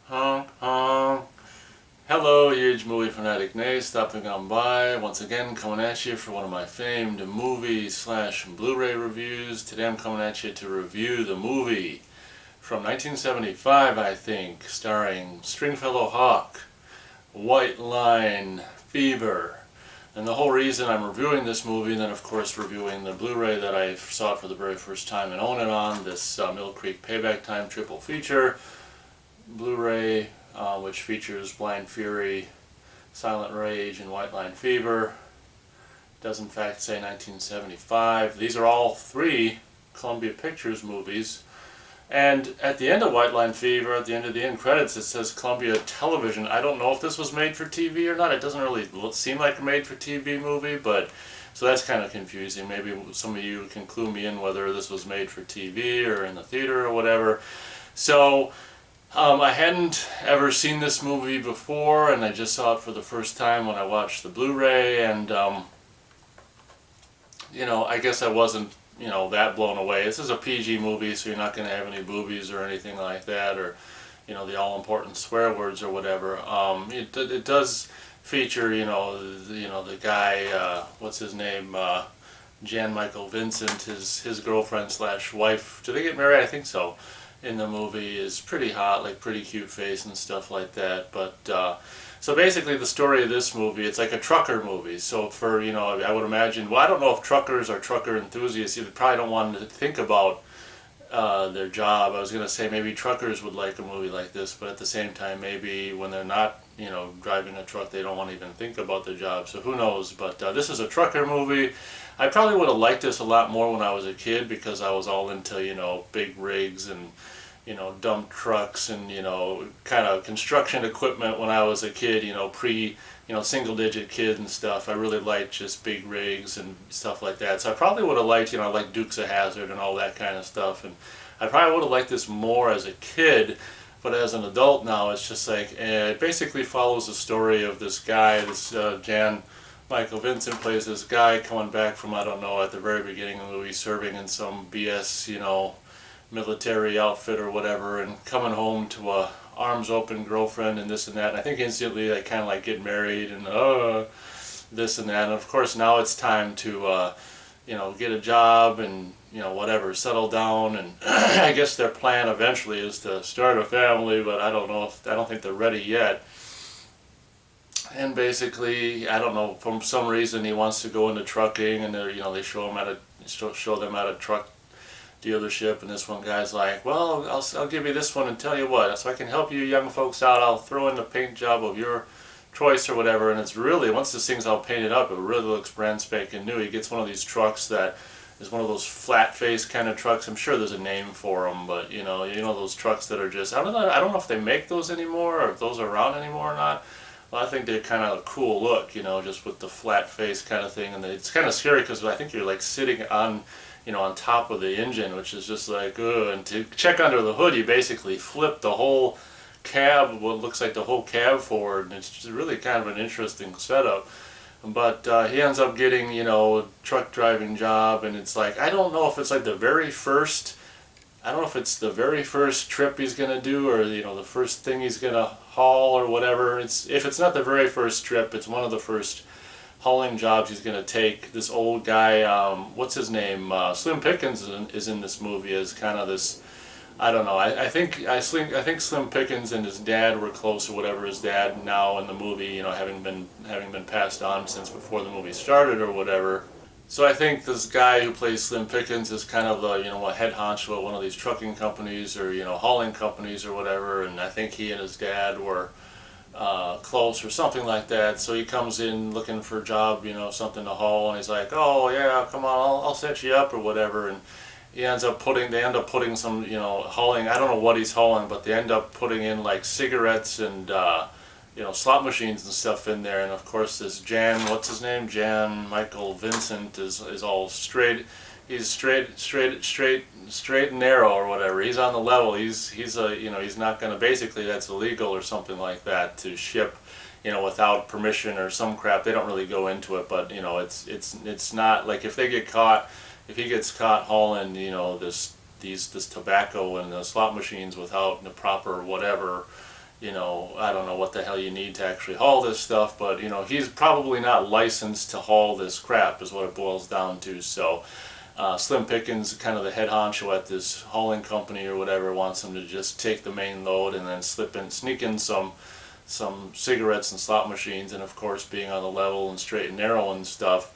Honk, honk. Hello, huge movie fanatic Nay, stopping on by. Once again, coming at you for one of my famed movie slash Blu-ray reviews. Today I'm coming at you to review the movie from 1975, I think, starring Stringfellow Hawk, White Line Fever. And the whole reason I'm reviewing this movie, and then of course reviewing the Blu-ray that I saw it for the very first time and own it on, this Mill Creek Payback Time triple feature Blu-ray, which features Blind Fury, Silent Rage, and White Line Fever. It does in fact say 1975. These are all three Columbia Pictures movies. And at the end of White Line Fever, at the end of the end credits, it says Columbia Television. I don't know if this was made for TV or not. It doesn't really seem like a made for TV movie, but so that's kind of confusing. Maybe some of you can clue me in whether this was made for TV or in the theater or whatever. So I hadn't ever seen this movie before, and I just saw it for the first time when I watched the Blu-ray, and I guess I wasn't that blown away. This is a PG movie, so you're not going to have any boobies or anything like that, or the all-important swear words or whatever. It does feature the guy, what's his name, Jan Michael Vincent, his girlfriend slash wife. Do they get married? I think so. In the movie is pretty hot, like pretty cute face and stuff like that. But so basically the story of this movie, it's like a trucker movie. So for I would imagine, well, I don't know if truckers are trucker enthusiasts. They probably don't want to think about their job. I was going to say maybe truckers would like a movie like this, but at the same time maybe when they're not driving a truck, they don't want to even think about their job. So who knows? But this is a trucker movie. I probably would have liked this a lot more when I was a kid, because I was all into big rigs and dump trucks and kind of construction equipment when I was a kid, pre single digit kid and stuff. I really liked just big rigs and stuff like that. So I probably would have liked like Dukes of Hazzard and all that kind of stuff, and I probably would have liked this more as a kid. But as an adult now, it's just like it basically follows the story of this guy, this Jan Michael Vincent plays this guy coming back from, I don't know, at the very beginning of the movie, serving in some BS, military outfit or whatever, and coming home to a arms open girlfriend and this and that. And I think instantly they kind of like get married and this and that. And of course now it's time to get a job and whatever, settle down. And I guess their plan eventually is to start a family, but I don't think they're ready yet. And basically, I don't know, for some reason he wants to go into trucking, and they show them at a truck dealership, and this one guy's like, well, I'll give you this one and tell you what, so I can help you young folks out, I'll throw in the paint job of your choice or whatever. And it's really, once this thing's all painted up, it really looks brand spanking new. He gets one of these trucks that is one of those flat face kind of trucks. I'm sure there's a name for them, but those trucks that are just, I don't know if they make those anymore or if those are around anymore or not. Well, I think they're kind of a cool look, just with the flat face kind of thing, and it's kind of scary because I think you're like sitting on on top of the engine, which is just like, ugh. And to check under the hood, you basically flip the whole cab, what looks like the whole cab forward, and it's just really kind of an interesting setup. But he ends up getting, a truck driving job, and it's like, I don't know if it's like the very first trip he's going to do, or the first thing he's going to haul or whatever. If it's not the very first trip, it's one of the first hauling jobs he's going to take. This old guy, what's his name? Slim Pickens is in this movie as kind of this, I don't know. I think Slim Pickens and his dad were close, or whatever. His dad now in the movie, having been passed on since before the movie started or whatever. So I think this guy who plays Slim Pickens is kind of the a head honcho at one of these trucking companies or hauling companies or whatever. And I think he and his dad were close or something like that. So he comes in looking for a job, something to haul, and he's like, oh yeah, come on, I'll set you up or whatever. And they end up putting some hauling, I don't know what he's hauling, but they end up putting in like cigarettes and slot machines and stuff in there. And of course this Jan Michael Vincent is all straight. He's straight and narrow or whatever. He's on the level. He's not going to, basically that's illegal or something like that to ship without permission or some crap. They don't really go into it, but it's not like if he gets caught hauling this tobacco and the slot machines without the proper whatever, you know, I don't know what the hell you need to actually haul this stuff, but, you know, he's probably not licensed to haul this crap is what it boils down to. So Slim Pickens, kind of the head honcho at this hauling company or whatever, wants him to just take the main load and then sneak in some cigarettes and slot machines, and of course being on the level and straight and narrow and stuff.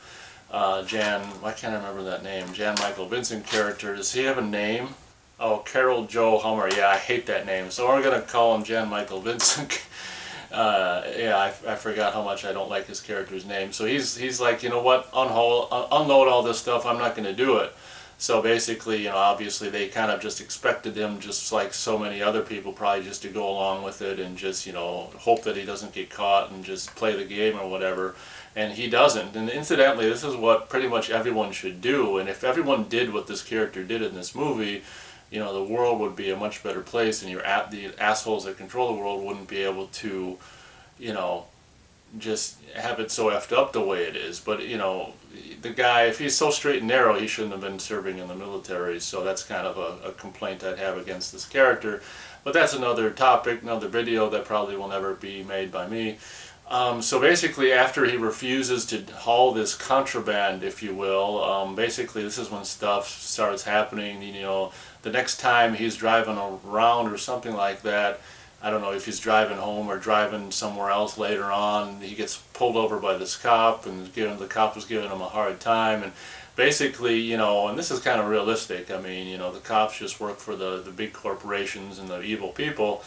I can't remember that name, Jan Michael Vincent character, does he have a name? Oh, Carol Joe Hummer, yeah, I hate that name, so we're going to call him Jan Michael Vincent. Yeah, I forgot how much I don't like his character's name. So he's like, you know what, unload all this stuff, I'm not going to do it. So basically, you know, obviously they kind of just expected him, just like so many other people, probably just to go along with it and just, you know, hope that he doesn't get caught and just play the game or whatever. And he doesn't. And incidentally, this is what pretty much everyone should do. And if everyone did what this character did in this movie, you know, the world would be a much better place, and the assholes that control the world wouldn't be able to, you know, just have it so effed up the way it is. But, you know, the guy, if he's so straight and narrow, he shouldn't have been serving in the military. So that's kind of a complaint I'd have against this character. But that's another topic, another video that probably will never be made by me. So basically, after he refuses to haul this contraband, if you will, basically this is when stuff starts happening. You know, the next time he's driving around or something like that, I don't know if he's driving home or driving somewhere else later on, he gets pulled over by this cop, and the cop was giving him a hard time. And basically, you know, and this is kind of realistic, I mean, you know, the cops just work for the big corporations and the evil people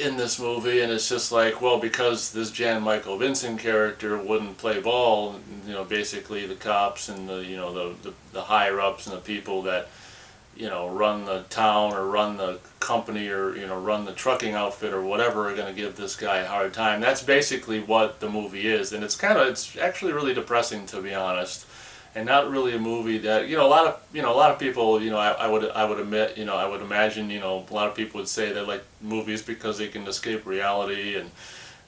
in this movie, and it's just like, well, because this Jan Michael Vincent character wouldn't play ball, you know, basically the cops and the, you know, the higher ups and the people that, you know, run the town or run the company or, you know, run the trucking outfit or whatever are going to give this guy a hard time. That's basically what the movie is, and it's actually really depressing, to be honest, and not really a movie that, you know, a lot of people, you know, I would admit, you know, I would imagine, you know, a lot of people would say they like movies because they can escape reality and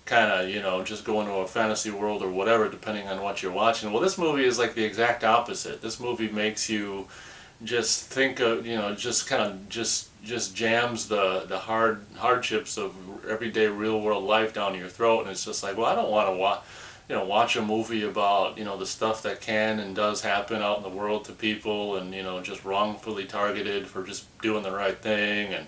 kind of, you know, just go into a fantasy world or whatever, depending on what you're watching. Well, this movie is like the exact opposite. This movie makes you just think of, you know, just kind of just jams the hardships of everyday real world life down your throat, and it's just like, well, I don't want to watch a movie about, you know, the stuff that can and does happen out in the world to people, and, you know, just wrongfully targeted for just doing the right thing. And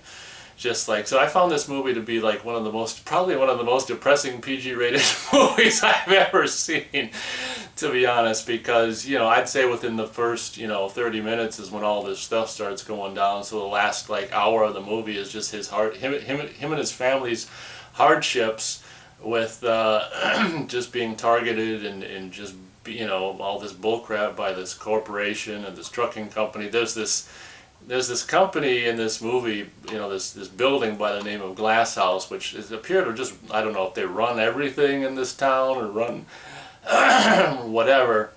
just like, so I found this movie to be like probably one of the most depressing PG-rated movies I've ever seen, to be honest, because, you know, I'd say within the first, you know, 30 minutes is when all this stuff starts going down. So the last like hour of the movie is just him and his family's hardships with just being targeted and just, you know, all this bullcrap by this corporation and this trucking company. There's this company in this movie, you know, this building by the name of Glass House, which is appeared to just, I don't know if they run everything in this town or run whatever.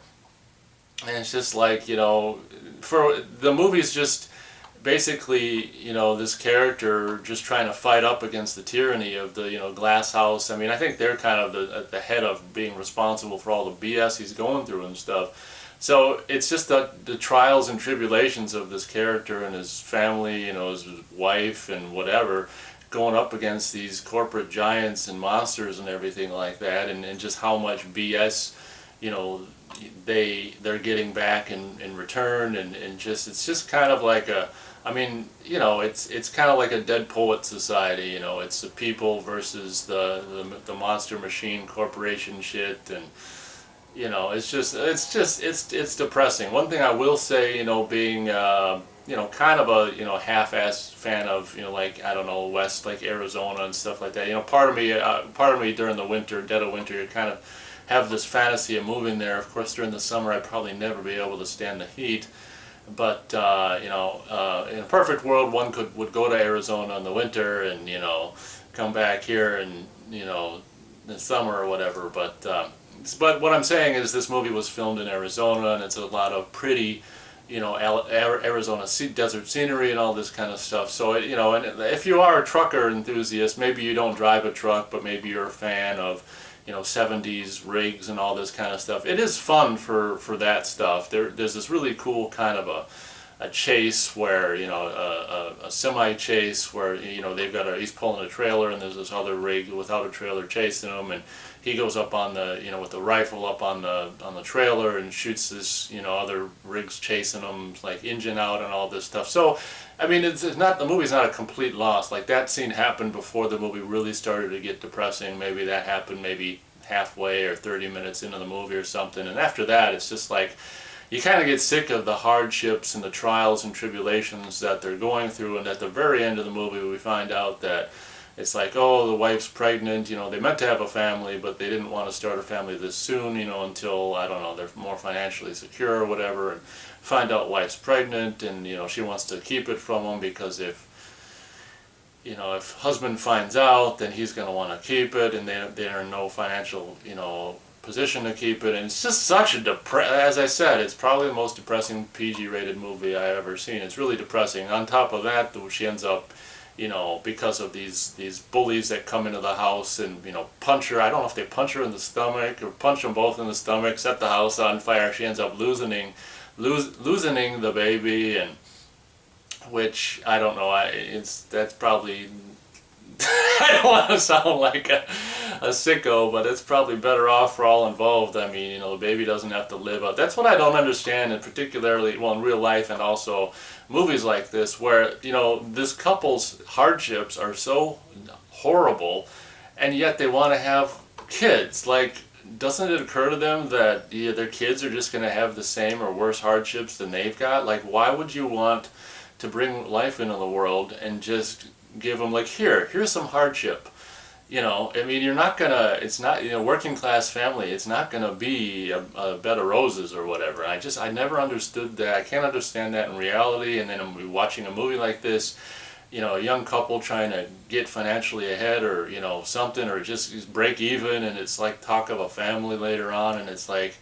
And it's just like, you know, for the movie's just basically, you know, this character just trying to fight up against the tyranny of the, you know, Glass House. I mean, I think they're kind of at the head of being responsible for all the BS he's going through and stuff. So it's just the trials and tribulations of this character and his family, you know, his wife and whatever, going up against these corporate giants and monsters and everything like that, and just how much BS, you know, they're getting back in return, and just, it's just kind of like a, I mean, you know, it's kind of like a Dead Poet Society, you know, it's the people versus the monster machine corporation shit. And you know, it's depressing. One thing I will say, you know, being you know, kind of a, you know, half-assed fan of, you know, like, I don't know, West, like Arizona and stuff like that. You know, part of me during the winter, dead of winter, you kind of have this fantasy of moving there. Of course, during the summer, I'd probably never be able to stand the heat. But you know, in a perfect world, one would go to Arizona in the winter and, you know, come back here and, you know, in the summer or whatever. But what I'm saying is this movie was filmed in Arizona, and it's a lot of pretty, you know, Arizona desert scenery and all this kind of stuff. So, you know, and if you are a trucker enthusiast, maybe you don't drive a truck, but maybe you're a fan of, you know, 70s rigs and all this kind of stuff. It is fun for that stuff. There's this really cool kind of a chase where, a semi chase where, he's pulling a trailer and there's this other rig without a trailer chasing him, and he goes up on the, with the rifle up on the trailer and shoots this, other rigs chasing him, like engine out and all this stuff. So, I mean, it's not, the movie's not a complete loss. Like, that scene happened before the movie really started to get depressing. Maybe that happened maybe halfway or 30 minutes into the movie or something. And after that, it's just like, you kind of get sick of the hardships and the trials and tribulations that they're going through. And at the very end of the movie, we find out that it's like, oh, the wife's pregnant, they meant to have a family, but they didn't want to start a family this soon, until, I don't know, they're more financially secure or whatever, and find out wife's pregnant, and, she wants to keep it from them because if husband finds out, then he's going to want to keep it, and they're in no financial, position to keep it, and it's just such a as I said, it's probably the most depressing PG-rated movie I've ever seen. It's really depressing. On top of that, she ends up, because of these bullies that come into the house and, punch her. I don't know if they punch her in the stomach or punch them both in the stomach, set the house on fire. She ends up losing the baby, and which, I don't know, that's probably, I don't want to sound like a sicko, but it's probably better off for all involved. I mean, the baby doesn't have to live out. That's what I don't understand, and particularly, well, in real life and also movies like this, where, this couple's hardships are so horrible, and yet they want to have kids. Like, doesn't it occur to them that their kids are just going to have the same or worse hardships than they've got? Like, why would you want to bring life into the world and just give them, like, here's some hardship? I mean, you're not gonna, it's not, working class family, it's not gonna be a bed of roses or whatever. I never understood that. I can't understand that in reality. And then I'm watching a movie like this, a young couple trying to get financially ahead, or, something, or just break even, and it's like talk of a family later on, and it's like,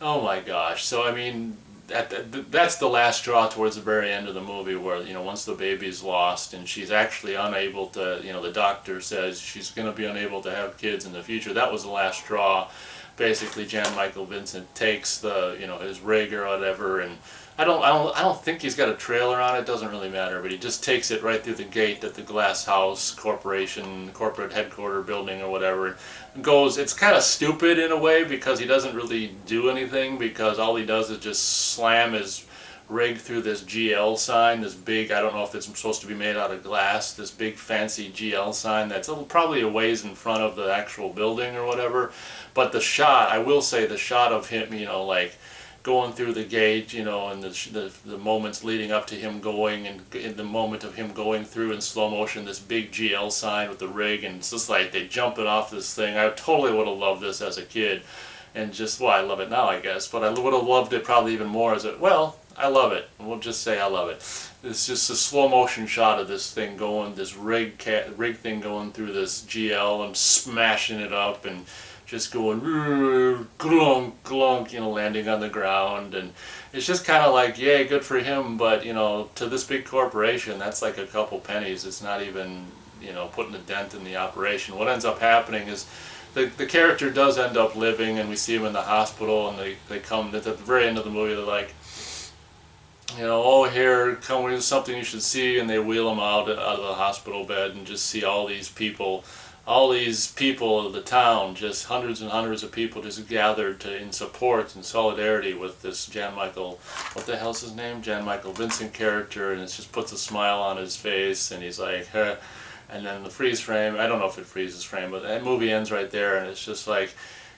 oh my gosh. So, I mean, that's the last straw towards the very end of the movie, where, once the baby's lost and she's actually unable to, the doctor says she's going to be unable to have kids in the future. That was the last straw. Basically, Jan Michael Vincent takes the, his rig or whatever, and I don't think he's got a trailer on it. Doesn't really matter, but he just takes it right through the gate at the Glass House Corporation corporate headquarter building or whatever. And goes. It's kind of stupid in a way, because he doesn't really do anything, because all he does is just slam his rig through this GL sign, this big, I don't know if it's supposed to be made out of glass, this big fancy GL sign that's probably a ways in front of the actual building or whatever. But the shot, I will say, the shot of him, like, going through the gate, and the moments leading up to him going, and in the moment of him going through in slow motion, this big GL sign with the rig, and it's just like they jumping off this thing. I totally would have loved this as a kid, and just, well, I love it now, I guess, but I would have loved it probably even more as I love it. We'll just say I love it. It's just a slow motion shot of this thing going, this rig thing going through this GL and smashing it up, and just going glunk, glunk, landing on the ground. And it's just kind of like, yay, good for him, but to this big corporation, that's like a couple pennies. It's not even putting a dent in the operation. What ends up happening is the character does end up living, and we see him in the hospital, and they come at the very end of the movie, they're like, oh, here, come with something you should see, and they wheel him out of the hospital bed, and just see all these people of the town, just hundreds and hundreds of people just gathered in support and solidarity with this Jan Michael, what the hell's his name? Jan Michael Vincent character, and it just puts a smile on his face, and he's like, huh. And then the freeze frame, I don't know if it freezes frame, but that movie ends right there, and it's just like,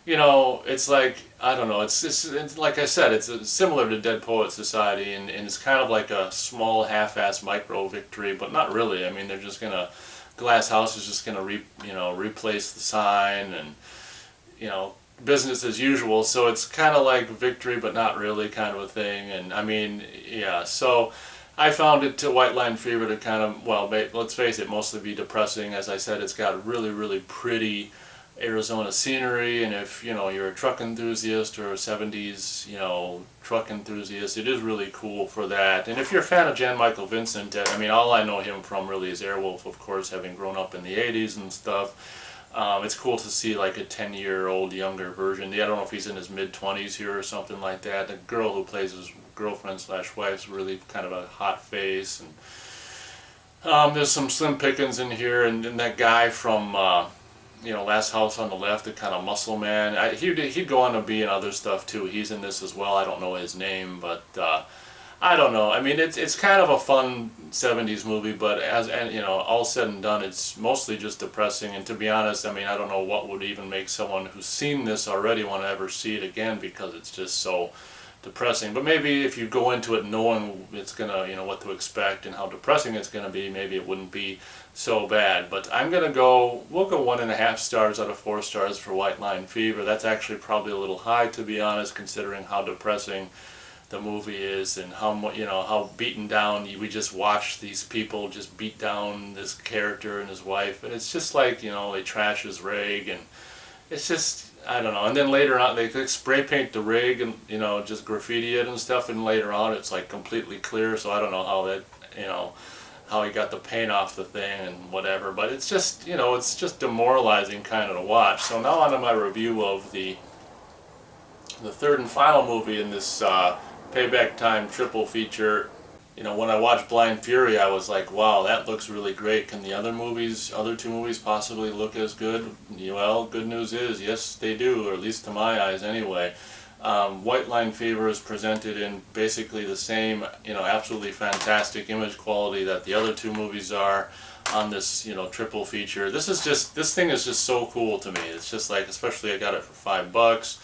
it's like, I don't know, it's like I said, it's similar to Dead Poet Society, and it's kind of like a small half-ass micro victory, but not really. I mean, they're just gonna, Glass House is just gonna replace the sign, and business as usual. So it's kind of like victory, but not really, kind of a thing. And I mean, yeah. So I found it to White Line Fever to kind of, well, let's face it, mostly be depressing. As I said, it's got really, really pretty Arizona scenery, and if you're a truck enthusiast or a 70s truck enthusiast, it is really cool for that. And if you're a fan of Jan Michael Vincent, I mean, all I know him from really is Airwolf, of course, having grown up in the 80s and stuff. It's cool to see like a 10-year-old younger version. I don't know if he's in his mid-20s here or something like that. The girl who plays his girlfriend slash wife's really kind of a hot face, and there's some slim pickings in here, and then that guy from Last House on the Left, the kind of muscle man. He'd go on to be in other stuff too. He's in this as well. I don't know his name, but I don't know. I mean, it's kind of a fun '70s movie, but all said and done, it's mostly just depressing. And to be honest, I mean, I don't know what would even make someone who's seen this already want to ever see it again, because it's just so depressing. But maybe if you go into it knowing it's gonna, what to expect and how depressing it's gonna be, maybe it wouldn't be so bad. But we'll go 1.5 stars out of 4 stars for White Line Fever. That's actually probably a little high, to be honest, considering how depressing the movie is, and how beaten down we just watch these people just beat down this character and his wife, and it's just like, they trash his rig, and it's just, I don't know. And then later on they spray paint the rig and just graffiti it and stuff, and later on it's like completely clear, so I don't know how that, how he got the paint off the thing and whatever, but it's just, it's just demoralizing kind of to watch. So now on to my review of the third and final movie in this Payback Time triple feature. When I watched Blind Fury, I was like, wow, that looks really great. Can the other two movies possibly look as good? Well, good news is, yes, they do, or at least to my eyes anyway. White Line Fever is presented in basically the same, absolutely fantastic image quality that the other two movies are on this, triple feature. This thing is just so cool to me. It's just like, especially I got it for $5.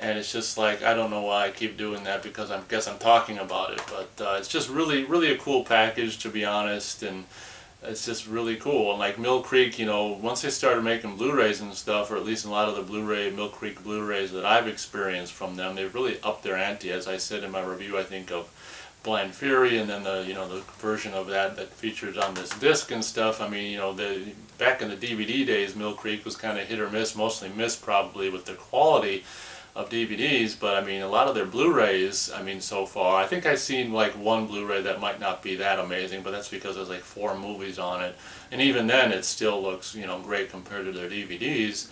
And it's just like, I don't know why I keep doing that, because I guess I'm talking about it, but it's just really, really a cool package, to be honest, and it's just really cool. And like Mill Creek, once they started making Blu-rays and stuff, or at least a lot of the Mill Creek Blu-rays that I've experienced from them, they've really upped their ante, as I said in my review, I think, of Blind Fury, and then the version of that features on this disc and stuff. I mean, back in the DVD days, Mill Creek was kind of hit or miss, mostly miss probably with the quality of DVDs, but I mean, a lot of their Blu-rays, I mean, so far, I think I've seen like one Blu-ray that might not be that amazing, but that's because there's like 4 movies on it, and even then it still looks, great compared to their DVDs.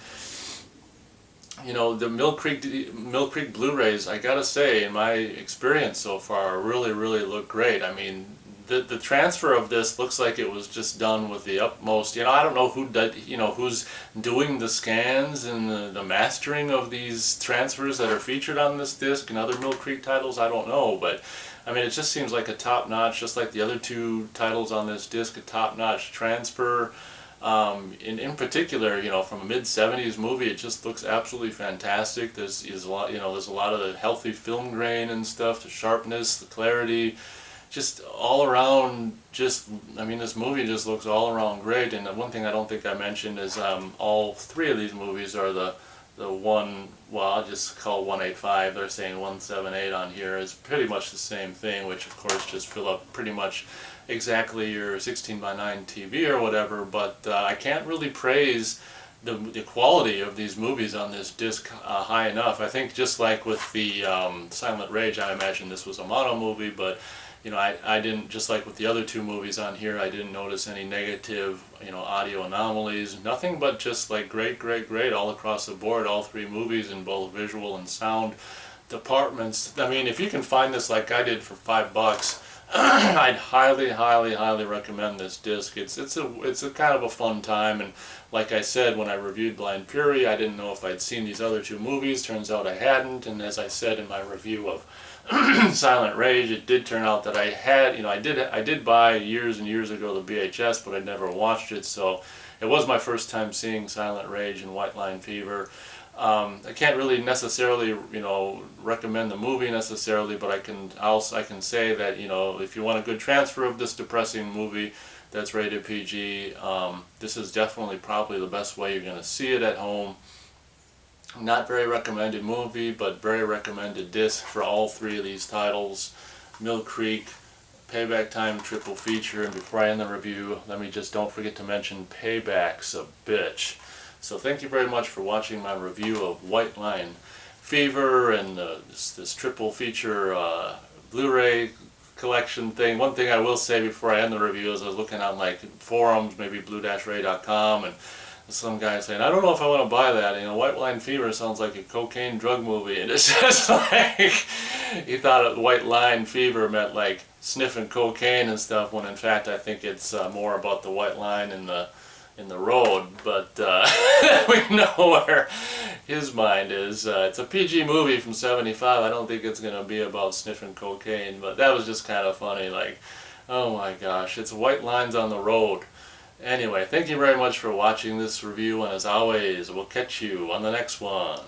The Mill Creek Blu-rays, I gotta say, in my experience so far, really, really look great. I mean, the transfer of this looks like it was just done with the utmost, I don't know who's doing the scans and the mastering of these transfers that are featured on this disc and other Mill Creek titles, I don't know, but I mean, it just seems like a top-notch, just like the other 2 titles on this disc, a top-notch transfer. In particular, from a mid-70s movie, it just looks absolutely fantastic. There's a lot, there's a lot of the healthy film grain and stuff, the sharpness, the clarity, just all around, I mean, this movie just looks all around great. And one thing I don't think I mentioned is all 3 of these movies are the one, well, I'll just call 185, they're saying 178 on here, is pretty much the same thing, which of course just fill up pretty much exactly your 16:9 TV or whatever, but I can't really praise the quality of these movies on this disc high enough. I think just like with the Silent Rage, I imagine this was a mono movie, but I didn't, just like with the other 2 movies on here, I didn't notice any negative, audio anomalies, nothing but just like great, great, great all across the board, all 3 movies in both visual and sound departments. I mean, if you can find this like I did for $5, I'd highly, highly, highly recommend this disc. It's a kind of a fun time, and like I said, when I reviewed Blind Fury, I didn't know if I'd seen these other 2 movies. Turns out I hadn't, and as I said in my review of Silent Rage, it did turn out that I had, I did buy years and years ago the VHS, but I never watched it, so it was my first time seeing Silent Rage and White Line Fever. I can't really necessarily, recommend the movie necessarily, but I can say that, if you want a good transfer of this depressing movie that's rated PG, this is definitely probably the best way you're going to see it at home. Not very recommended movie, but very recommended disc for all 3 of these titles. Mill Creek, Payback Time triple feature, and before I end the review, don't forget to mention Payback's a bitch. So thank you very much for watching my review of White Line Fever and this triple feature Blu-ray collection thing. One thing I will say before I end the review is I was looking on like forums, maybe blue-ray.com, and some guy saying, I don't know if I want to buy that. White Line Fever sounds like a cocaine drug movie. And it's just like, he thought White Line Fever meant like sniffing cocaine and stuff, when in fact I think it's more about the white line in the road. But we know where his mind is. It's a PG movie from '75. I don't think it's going to be about sniffing cocaine. But that was just kind of funny. Like, oh my gosh, it's white lines on the road. Anyway, thank you very much for watching this review, and as always, we'll catch you on the next one.